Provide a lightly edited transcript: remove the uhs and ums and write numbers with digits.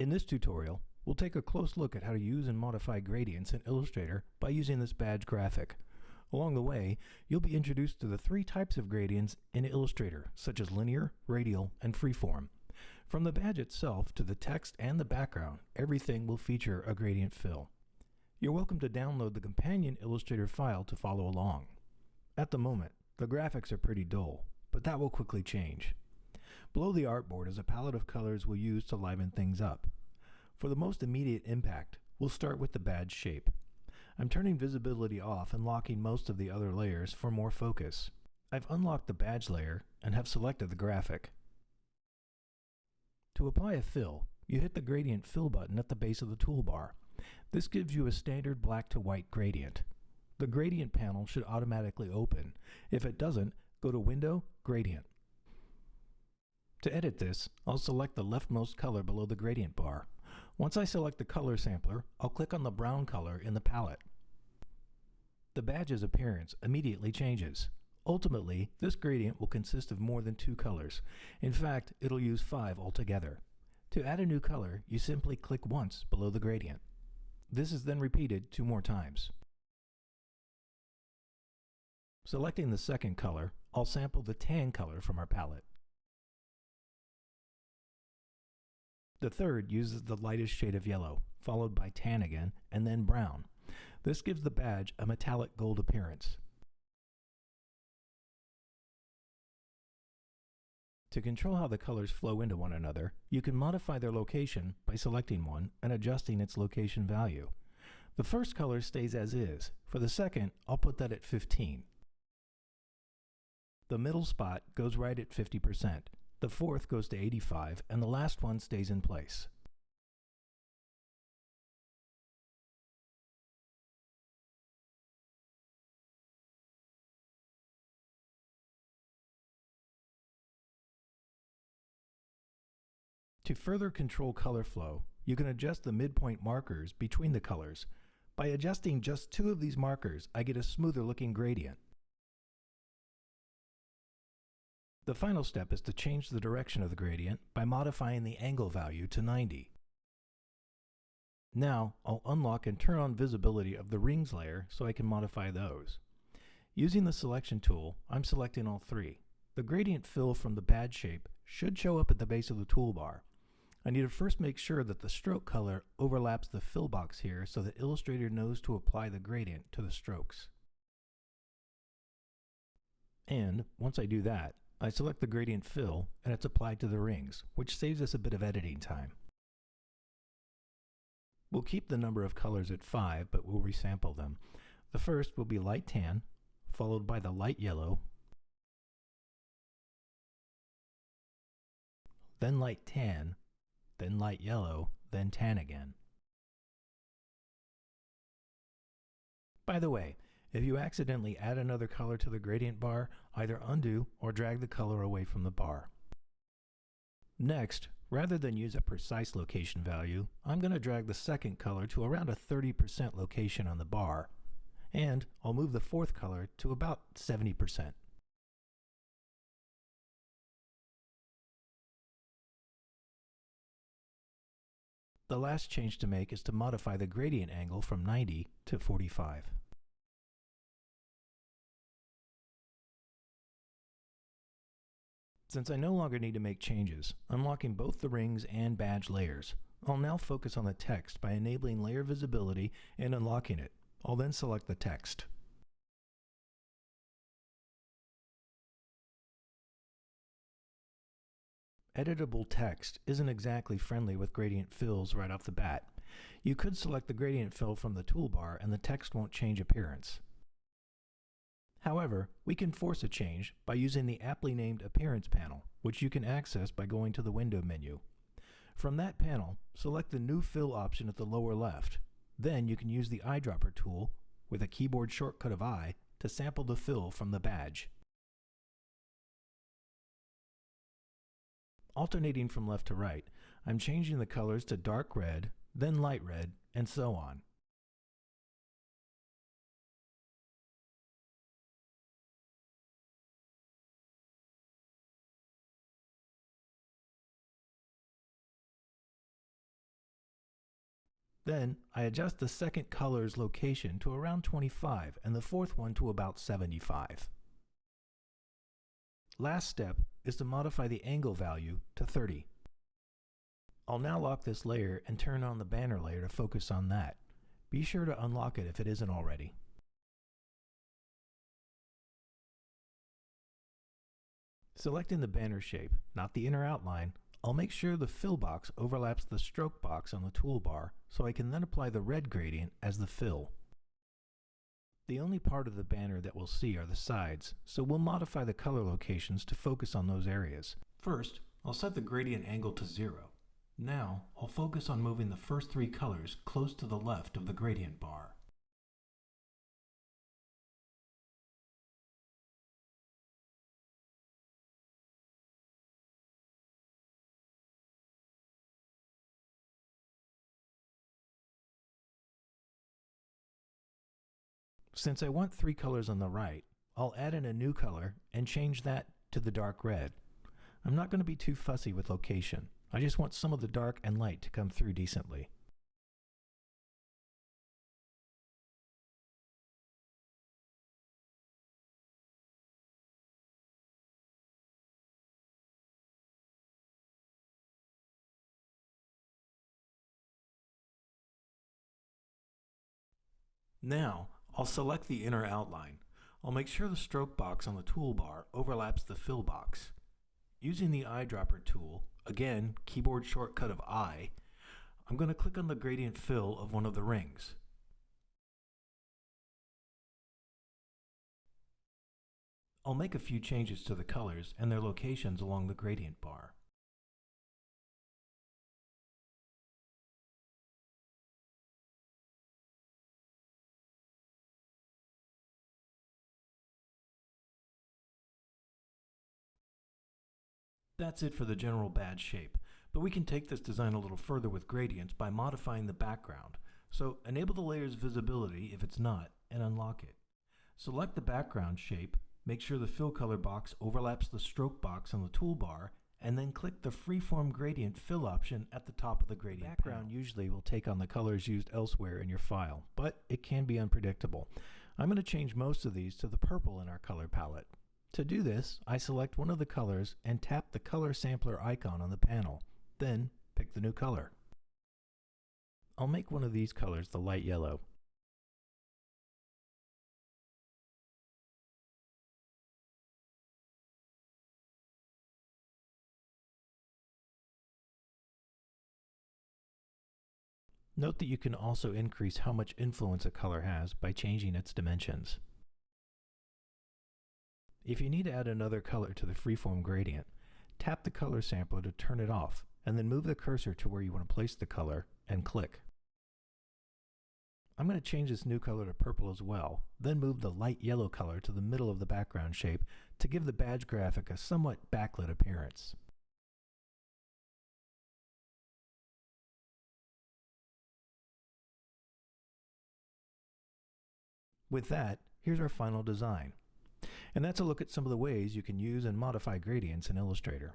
In this tutorial, we'll take a close look at how to use and modify gradients in Illustrator by using this badge graphic. Along the way, you'll be introduced to the three types of gradients in Illustrator, such as linear, radial, and freeform. From the badge itself to the text and the background, everything will feature a gradient fill. You're welcome to download the companion Illustrator file to follow along. At the moment, the graphics are pretty dull, but that will quickly change. Below the artboard is a palette of colors we'll use to liven things up. For the most immediate impact, we'll start with the badge shape. I'm turning visibility off and locking most of the other layers for more focus. I've unlocked the badge layer and have selected the graphic. To apply a fill, you hit the Gradient Fill button at the base of the toolbar. This gives you a standard black to white gradient. The gradient panel should automatically open. If it doesn't, go to Window, Gradient. To edit this, I'll select the leftmost color below the gradient bar. Once I select the color sampler, I'll click on the brown color in the palette. The badge's appearance immediately changes. Ultimately, this gradient will consist of more than 2 colors. In fact, it'll use 5 altogether. To add a new color, you simply click once below the gradient. This is then repeated 2 more times. Selecting the second color, I'll sample the tan color from our palette. The third uses the lightest shade of yellow, followed by tan again, and then brown. This gives the badge a metallic gold appearance. To control how the colors flow into one another, you can modify their location by selecting one and adjusting its location value. The first color stays as is. For the second, I'll put that at 15. The middle spot goes right at 50%. The fourth goes to 85, and the last one stays in place. To further control color flow, you can adjust the midpoint markers between the colors. By adjusting just 2 of these markers, I get a smoother looking gradient. The final step is to change the direction of the gradient by modifying the angle value to 90. Now, I'll unlock and turn on visibility of the rings layer so I can modify those. Using the selection tool, I'm selecting all 3. The gradient fill from the badge shape should show up at the base of the toolbar. I need to first make sure that the stroke color overlaps the fill box here so that Illustrator knows to apply the gradient to the strokes. And once I do that, I select the gradient fill and it's applied to the rings, which saves us a bit of editing time. We'll keep the number of colors at 5, but we'll resample them. The first will be light tan, followed by the light yellow, then light tan, then light yellow, then tan again. By the way, if you accidentally add another color to the gradient bar, either undo or drag the color away from the bar. Next, rather than use a precise location value, I'm going to drag the second color to around a 30% location on the bar, and I'll move the fourth color to about 70%. The last change to make is to modify the gradient angle from 90 to 45. Since I no longer need to make changes, I'm locking both the rings and badge layers. I'll now focus on the text by enabling layer visibility and unlocking it. I'll then select the text. Editable text isn't exactly friendly with gradient fills right off the bat. You could select the gradient fill from the toolbar and the text won't change appearance. However, we can force a change by using the aptly named Appearance panel, which you can access by going to the Window menu. From that panel, select the New Fill option at the lower left. Then you can use the eyedropper tool with a keyboard shortcut of I to sample the fill from the badge. Alternating from left to right, I'm changing the colors to dark red, then light red, and so on. Then I adjust the second color's location to around 25 and the fourth one to about 75. Last step is to modify the angle value to 30. I'll now lock this layer and turn on the banner layer to focus on that. Be sure to unlock it if it isn't already. Selecting the banner shape, not the inner outline, I'll make sure the fill box overlaps the stroke box on the toolbar so I can then apply the red gradient as the fill. The only part of the banner that we'll see are the sides, so we'll modify the color locations to focus on those areas. First, I'll set the gradient angle to 0. Now, I'll focus on moving the first three colors close to the left of the gradient bar. Since I want three colors on the right, I'll add in a new color and change that to the dark red. I'm not going to be too fussy with location. I just want some of the dark and light to come through decently. Now, I'll select the inner outline. I'll make sure the stroke box on the toolbar overlaps the fill box. Using the eyedropper tool, again, keyboard shortcut of I, I'm going to click on the gradient fill of one of the rings. I'll make a few changes to the colors and their locations along the gradient bar. That's it for the general badge shape, but we can take this design a little further with gradients by modifying the background. So enable the layer's visibility if it's not, and unlock it. Select the background shape, make sure the fill color box overlaps the stroke box on the toolbar, and then click the freeform gradient fill option at the top of the gradient panel. The background usually will take on the colors used elsewhere in your file, but it can be unpredictable. I'm going to change most of these to the purple in our color palette. To do this, I select one of the colors and tap the color sampler icon on the panel. Then pick the new color. I'll make one of these colors the light yellow. Note that you can also increase how much influence a color has by changing its dimensions. If you need to add another color to the freeform gradient, tap the color sampler to turn it off, and then move the cursor to where you want to place the color and click. I'm going to change this new color to purple as well, then move the light yellow color to the middle of the background shape to give the badge graphic a somewhat backlit appearance. With that, here's our final design. And that's a look at some of the ways you can use and modify gradients in Illustrator.